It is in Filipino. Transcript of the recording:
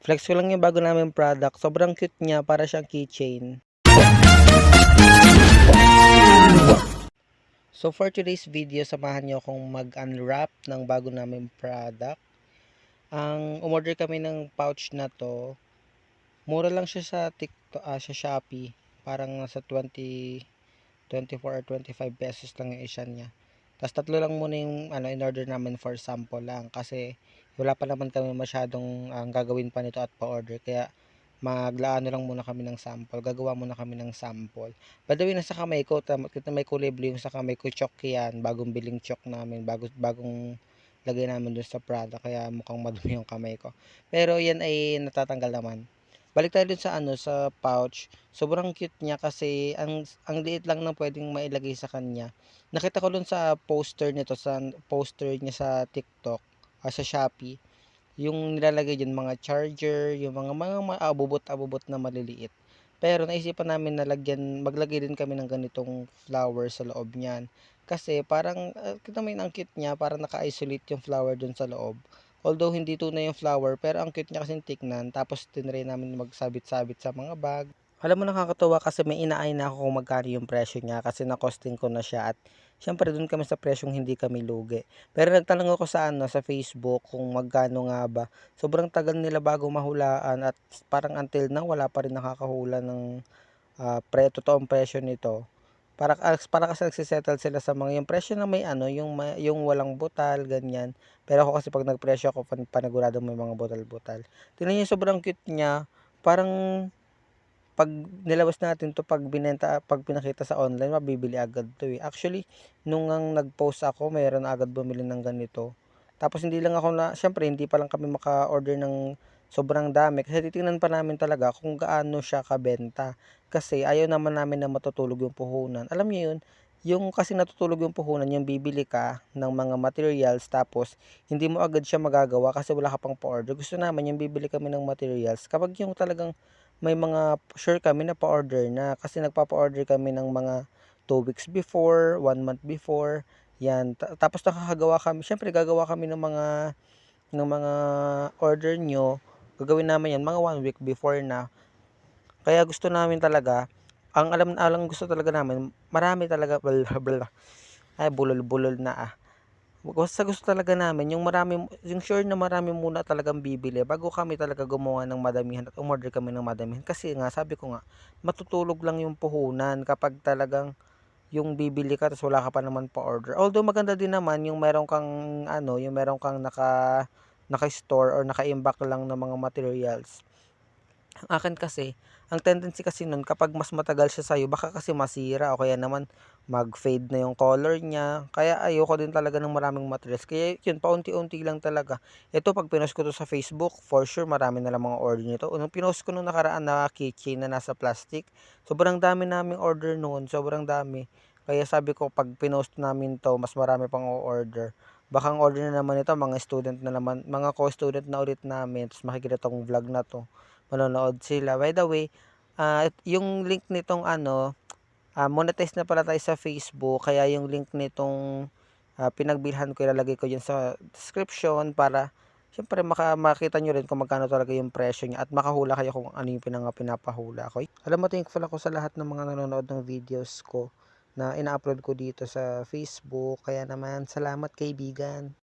Flex ko lang yung bago naming product. Sobrang cute niya, para siyang keychain. So for today's video, samahan niyo akong mag-unwrap ng bago naming product. Umorder kami ng pouch na to. Mura lang siya sa TikTok, sa Shopee. Parang nasa 24 or 25 pesos lang yung isa niya. Tapos tatlo lang muna yung in-order namin for sample lang kasi wala pa naman kami masyadong gagawin pa nito at pa-order, kaya maglaano lang muna kami ng sample. Gagawa muna kami ng sample. By the way, nasa kamay ko, kita may kulay blue yung sa kamay ko, chok yan. Bagong biling chok namin, bagong lagay namin dun sa product, kaya mukhang madumi yung kamay ko. Pero yan ay natatanggal naman. Balik tayo dun sa sa pouch. Sobrang cute niya kasi ang liit lang ng pwedeng mailagay sa kanya. Nakita ko dun sa poster nito, sa poster niya sa TikTok, sa Shopee, yung nilalagay diyan mga charger, yung mga abubot-abubot na maliliit. Pero naisipan namin na maglagay din kami ng ganitong flower sa loob niyan. Kasi parang kita mo yun, ang cute niya, parang naka-isolate yung flower dun sa loob. Although hindi tunay yung flower, pero ang cute niya kasi tignan. Tapos tinry namin magsabit-sabit sa mga bag. Alam mo, nakakatuwa kasi may inaay na ako kung magkano yung presyo niya kasi na-costing ko na siya, at syempre dun kami sa presyong hindi kami lugi. Pero nagtanong ako sa sa Facebook kung magkano nga ba. Sobrang tagal nila bago mahulaan, at parang until now wala pa rin nakakahula ng totoong presyo nito. Para kasi nagsisettle sila sa mga yung presyo na may yung walang butal, ganyan. Pero ako kasi pag nagpresyo ako, panigurado may mga butal-butal. Tingnan niyo, sobrang cute niya. Parang pag nilabas natin 'to, pag pinakita sa online, mabibili agad 'to, eh. Actually, nung nag-post ako, mayroon na agad bumili ng ganito. Tapos hindi lang ako siyempre hindi pa lang kami maka-order ng sobrang dami kasi titingnan pa namin talaga kung gaano siya kabenta. Kasi ayaw naman namin na matutulog yung puhunan. Alam niyo yun, yung kasi natutulog yung puhunan, yung bibili ka ng mga materials tapos hindi mo agad siya magagawa kasi wala ka pang pa-order. Gusto namin yung bibili kami ng materials kapag yung talagang may mga sure kami na pa-order na, kasi nagpapa-order kami ng mga 2 weeks before, 1 month before, yan. Tapos nakakagawa kami, syempre gagawa kami ng mga order nyo, gagawin namin yan mga 1 week before na. Kaya gusto namin talaga, alang gusto talaga namin, marami talaga, ay bulol-bulol na Basta gusto talaga namin yung sure na marami muna talagang bibili bago kami talaga gumawa ng madamihan at umorder kami ng madamihan. Kasi nga, sabi ko nga, matutulog lang yung puhunan kapag talagang yung bibili ka tapos wala ka pa naman pa-order. Although maganda din naman yung meron kang yung meron kang naka-store or naka-imbak lang ng mga materials. Ang akin kasi, ang tendency kasi nun, kapag mas matagal siya sa'yo, baka kasi masira o kaya naman mag-fade na yung color niya. Kaya ayoko din talaga ng maraming materials. Kaya yun, paunti-unti lang talaga. Ito, pag pinost ko to sa Facebook, for sure marami na lang mga order nito. Nung pinost ko nung nakaraan na keychain na nasa plastic, sobrang dami naming order noon, sobrang dami. Kaya sabi ko, pag pinost namin to, mas marami pang order. Baka ang order na naman ito, mga student na naman, mga co-student na ulit namin, tapos makikita tong vlog na to, manonood sila. By the way, yung link nitong monetize na pala tayo sa Facebook, kaya yung link nitong pinagbilhan ko, ilalagay ko dyan sa description para syempre makita nyo rin kung magkano talaga yung presyo niya at makahula kayo kung ano yung pinapahula ko. Alam mo, thankful ako sa lahat ng mga nanonood ng videos ko na ina-upload ko dito sa Facebook. Kaya naman, salamat kaibigan.